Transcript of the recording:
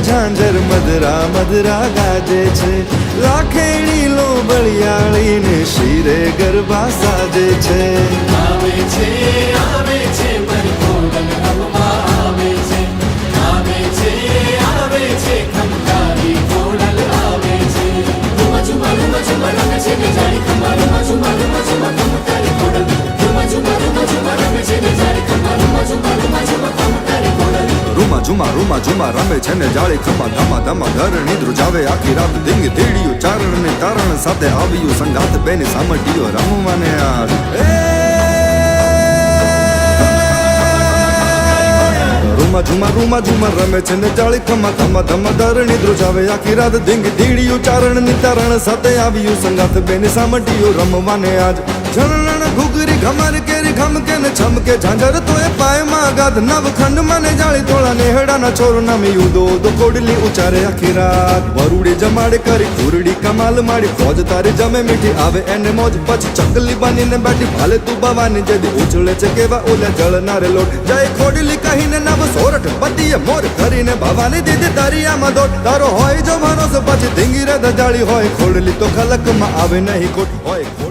ઝાંઝર મધરા મધરા ગાજે છે રાખેણી લો બળિયાળીને શિરે ગરબા સાજે છે આવે છે મારી ખોડલ રમવા આવે છે ખમકારી ખોડલ આવે છે રૂમા ઝુમા રમે છે ને જાણી ખમા રૂમા ઝુમા ખમકારી ખોડલ રૂમા ઝુમા રમે છે ને જાણી ખમા રૂમા ઝુમા ખમકારી ખોડલ રૂમા ઝુમા રમે છે ને જાળી ખમા ધમા ધમા ધરણી ધ્રુજાવે આખી રાત ધીંગ ધીડિયું ચારણ ને તારણ સાથે આવ્યું સંગાત બેની સામટીઓ રમવાને આજ રૂમા ઝુમા રમે છે ને જાળી ખમા ધમા ધમા ધરણી ધ્રુજાવે આખી રાત ધીંગ ધીડિયું ચારણ ની તારણ સાથે આવ્યું સંગાત બેની સામટીઓ રમવાને આજ ઝરણ ઘુઘરી ઘમર કેરી ઘમકે ને છમકે ઝાંઝર તો એ પાયમાં ગાધ નવખંડ મને જાળી તોળા નેહડાના છોર નામે યુદો તો કોડલી ઉચારે આખી રાત વરુડી જમાડે કરી ઘુરડી કમાલ માડી ફોજ તારી જમે મીઠી આવે એને મોજ પછી ચકલી બનીને બેઠી ભાલે તું બવાની જેદી ઉછળે છે કેવા ઓલે જળનારે લોટ જય ખોડલી કહીને નવ સોરઠ પતિએ મોર કરીને ભવાની દીદી દરિયામાં દોટ તારો હોય જો ભરોસો પછી ધીંગી રે દજાળી હોય ખોડલી તો ખલકમાં આવે નહીં ખોટ હોય